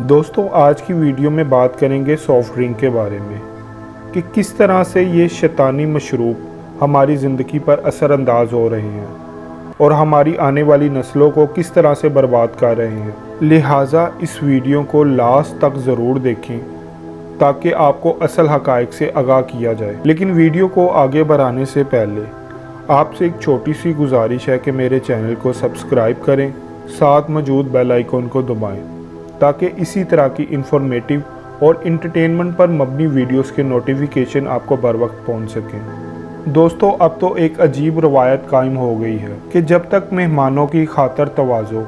दोस्तों आज की वीडियो में बात करेंगे सॉफ्ट ड्रिंक के बारे में कि किस तरह से ये शैतानी मशरूब हमारी ज़िंदगी पर असरअंदाज हो रहे हैं और हमारी आने वाली नस्लों को किस तरह से बर्बाद कर रहे हैं। लिहाजा इस वीडियो को लास्ट तक ज़रूर देखें ताकि आपको असल हक़ाइक़ से आगाह किया जाए। लेकिन वीडियो को आगे बढ़ाने से पहले आपसे एक छोटी सी गुजारिश है कि मेरे चैनल को सब्सक्राइब करें, साथ मौजूद बेल आइकन को दबाएं ताकि इसी तरह की इंफॉर्मेटिव और इंटरटेनमेंट पर मबनी वीडियोस के नोटिफिकेशन आपको बर वक्त पहुँच सकें। दोस्तों अब तो एक अजीब रवायत कायम हो गई है कि जब तक मेहमानों की खातर तवाज़ो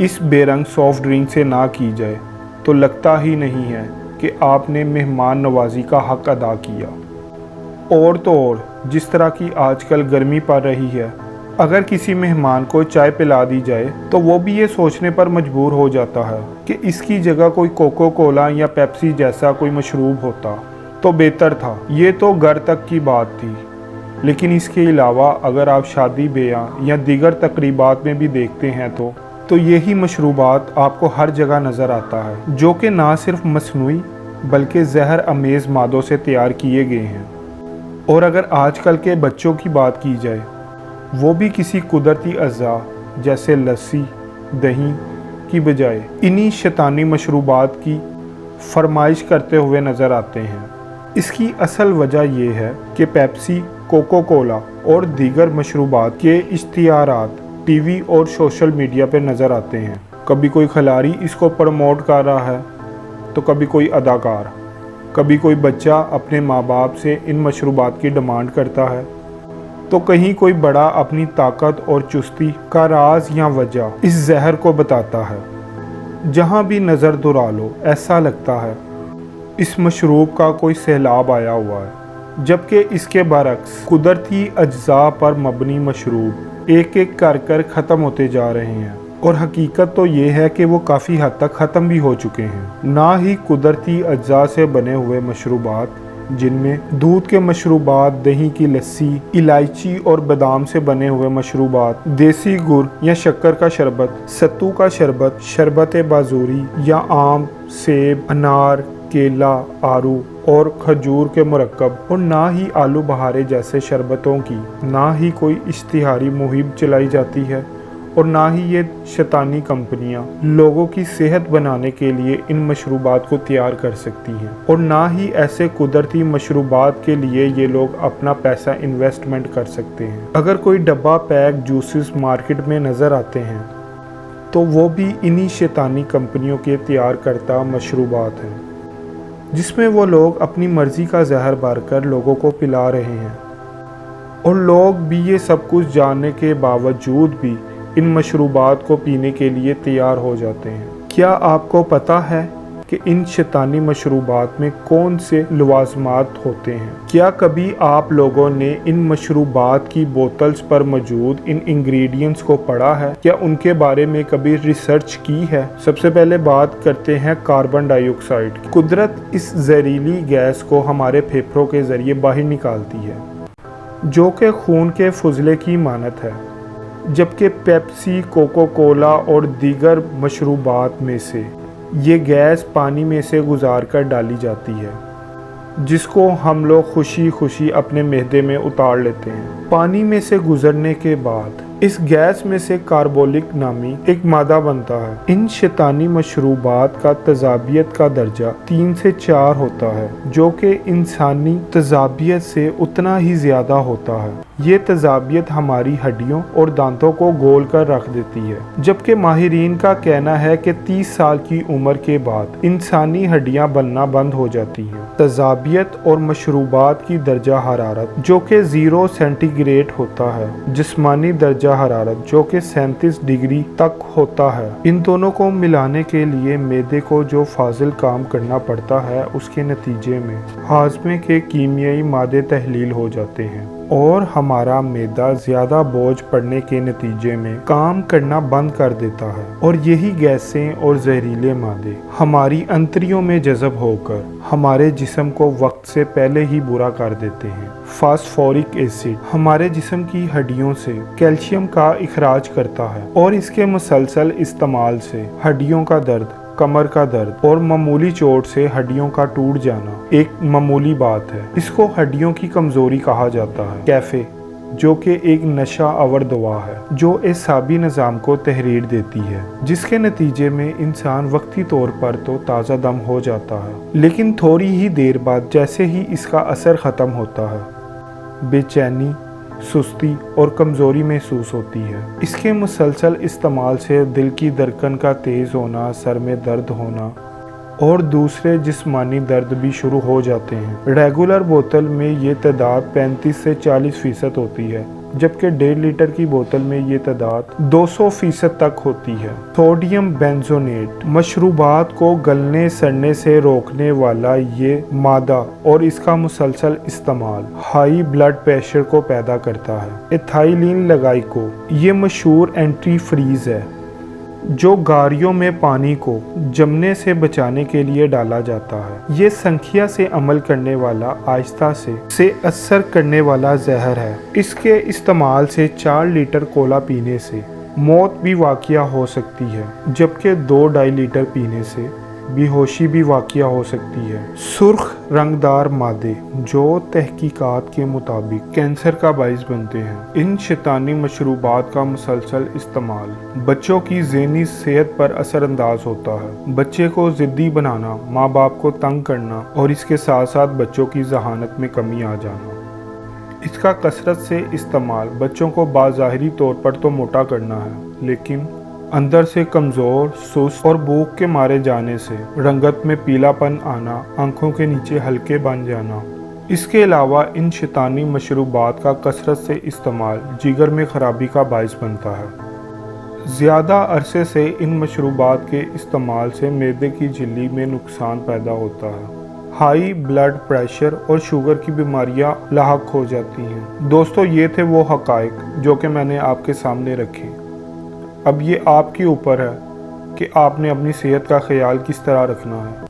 इस बेरंग सॉफ्ट ड्रिंक से ना की जाए तो लगता ही नहीं है कि आपने मेहमान नवाजी का हक़ अदा किया। और तो और जिस तरह की आजकल गर्मी पड़ रही है, अगर किसी मेहमान को चाय पिला दी जाए तो वो भी ये सोचने पर मजबूर हो जाता है कि इसकी जगह कोई कोको कोला या पेप्सी जैसा कोई मशरूब होता तो बेहतर था। ये तो घर तक की बात थी, लेकिन इसके अलावा अगर आप शादी ब्याह या दीगर तकरीबात में भी देखते हैं तो यही मशरूबात आपको हर जगह नज़र आता है, जो कि ना सिर्फ मसनूई बल्कि जहर अमेज़ मादों से तैयार किए गए हैं। और अगर आजकल के बच्चों की बात की जाए, वो भी किसी कुदरती अज़ा जैसे लस्सी दही की बजाय इन्हीं शैतानी मशरूबात की फरमाइश करते हुए नज़र आते हैं। इसकी असल वजह यह है कि पेप्सी, कोको कोला और दीगर मशरूबात के इश्तिहारात टीवी और सोशल मीडिया पर नज़र आते हैं। कभी कोई खिलाड़ी इसको प्रमोट कर रहा है तो कभी कोई अदाकार, कभी कोई बच्चा अपने माँ बाप से इन मशरूबात की डिमांड करता है तो कहीं कोई बड़ा अपनी ताकत और चुस्ती का राज या वजह इस जहर को बताता है। जहाँ भी नज़र दुरा लो ऐसा लगता है इस मशरूब का कोई सैलाब आया हुआ है, जबकि इसके बरक्स कुदरती अज्जा पर मबनी मशरूब एक एक कर ख़त्म होते जा रहे हैं। और हकीकत तो ये है कि वो काफ़ी हद तक ख़त्म भी हो चुके हैं। ना ही कुदरती अज्जा से बने हुए मशरूबात जिनमें दूध के मशरूबात, दही की लस्सी, इलायची और बादाम से बने हुए मशरूबात, देसी गुड़ या शक्कर का शरबत, सत्तू का शरबत, शरबत बाजूरी या आम, सेब, अनार, केला, आरू और खजूर के मुरक्कब, और ना ही आलू बहारे जैसे शरबतों की ना ही कोई इश्तिहारी मुहिम चलाई जाती है और ना ही ये शैतानी कंपनियां लोगों की सेहत बनाने के लिए इन मशरूबात को तैयार कर सकती हैं, और ना ही ऐसे कुदरती मशरूबात के लिए ये लोग अपना पैसा इन्वेस्टमेंट कर सकते हैं। अगर कोई डब्बा पैक जूसेस मार्केट में नज़र आते हैं तो वो भी इन्हीं शैतानी कंपनियों के तैयार करता मशरूबात हैं, जिसमें वो लोग अपनी मर्ज़ी का जहर भरकर लोगों को पिला रहे हैं। और लोग भी ये सब कुछ जानने के बावजूद भी इन मशरूबात को पीने के लिए तैयार हो जाते हैं। क्या आपको पता है कि इन शैतानी मशरूबात में कौन से लवाज़मात होते हैं? क्या कभी आप लोगों ने इन मशरूबात की बोतल्स पर मौजूद इन इंग्रेडिएंट्स को पढ़ा है? क्या उनके बारे में कभी रिसर्च की है? सबसे पहले बात करते हैं कार्बन डाइऑक्साइड की। कुदरत इस जहरीली गैस को हमारे फेफड़ों के ज़रिए बाहर निकालती है, जो कि खून के फुजले की मानत है, जबकि पेप्सी, कोको कोला और दीगर मशरूबात में से ये गैस पानी में से गुजार कर डाली जाती है, जिसको हम लोग खुशी खुशी अपने मैदे में उतार लेते हैं। पानी में से गुजरने के बाद इस गैस में से कार्बोलिक नामी एक मादा बनता है। इन शैतानी मशरूबात का तजाबियत का दर्जा 3 से 4 होता है, जो कि इंसानी तजाबियत से उतना ही ज़्यादा होता है। ये तजाबियत हमारी हड्डियों और दांतों को गोल कर रख देती है, जबकि माहिरीन का कहना है कि 30 साल की उम्र के बाद इंसानी हड्डियां बनना बंद हो जाती हैं। तजाबियत और मशरूबात की दर्जा हरारत जो कि 0 सेंटीग्रेड होता है, जिस्मानी दर्जा हरारत जो कि 37 डिग्री तक होता है। इन दोनों को मिलाने के लिए मैदे को जो फाजिल काम करना पड़ता है, उसके नतीजे में हाजमे के कीमियाई मादे तहलील हो जाते हैं और हमारा मैदा ज़्यादा बोझ पड़ने के नतीजे में काम करना बंद कर देता है। और यही गैसें और जहरीले मादे हमारी अंतरियों में जज़ब होकर हमारे जिस्म को वक्त से पहले ही बुरा कर देते हैं। फास्फोरिक एसिड हमारे जिस्म की हड्डियों से कैल्शियम का इखराज करता है और इसके मुसलसल इस्तेमाल से हड्डियों का दर्द कमर का दर्द और मामूली चोट से हड्डियों का टूट जाना एक मामूली बात है। इसको हड्डियों की कमजोरी कहा जाता है। कैफे, जो कि एक नशा आवर दवा है जो एसाबी निज़ाम को तहरीर देती है, जिसके नतीजे में इंसान वक्ती तौर पर तो ताज़ा दम हो जाता है, लेकिन थोड़ी ही देर बाद जैसे ही इसका असर ख़त्म होता है, बेचैनी, सुस्ती और कमज़ोरी महसूस होती है। इसके मुसलसल इस्तेमाल से दिल की धड़कन का तेज़ होना, सर में दर्द होना और दूसरे जिस्मानी दर्द भी शुरू हो जाते हैं। रेगुलर बोतल में ये तादाद 35 से 40% होती है, जबकि 1.5 लीटर की बोतल में ये तादाद 200% तक होती है। सोडियम बेंजोनेट मशरूबात को गलने सड़ने से रोकने वाला ये मादा और इसका मुसलसल इस्तेमाल हाई ब्लड प्रेशर को पैदा करता है। एथाइलिन लगाइको ये मशहूर एंटी फ्रीज है जो गाड़ियों में पानी को जमने से बचाने के लिए डाला जाता है। ये संख्या से अमल करने वाला आहिस्ता से असर करने वाला जहर है। इसके इस्तेमाल से 4 लीटर कोला पीने से मौत भी वाक़या हो सकती है, जबकि 2-2.5 लीटर पीने से बेहोशी भी वाक़या हो सकती है। सुर्ख रंगदार मादे जो तहकीकात के मुताबिक कैंसर का बाइस बनते हैं। इन शैतानी मशरूबात का मुसलसल इस्तेमाल बच्चों की ज़हनी सेहत पर असरअंदाज होता है। बच्चे को ज़िद्दी बनाना, माँ बाप को तंग करना और इसके साथ साथ बच्चों की जहानत में कमी आ जाना। इसका कसरत से इस्तेमाल बच्चों को बाज़ाहिरी तौर पर तो मोटा करना है, लेकिन अंदर से कमज़ोर, सुस्त और भूख के मारे जाने से रंगत में पीलापन आना, आंखों के नीचे हल्के बन जाना। इसके अलावा इन शैतानी मशरूबात का कसरत से इस्तेमाल जिगर में ख़राबी का बाइस बनता है। ज़्यादा अरसे से इन मशरूबात के इस्तेमाल से मैदे की झिल्ली में नुकसान पैदा होता है। हाई ब्लड प्रेशर और शुगर की बीमारियां लाहक हो जाती हैं। दोस्तों, ये थे वो हक़ाइक़ जो कि मैंने आपके सामने रखे। अब ये आपके ऊपर है कि आपने अपनी सेहत का ख्याल किस तरह रखना है।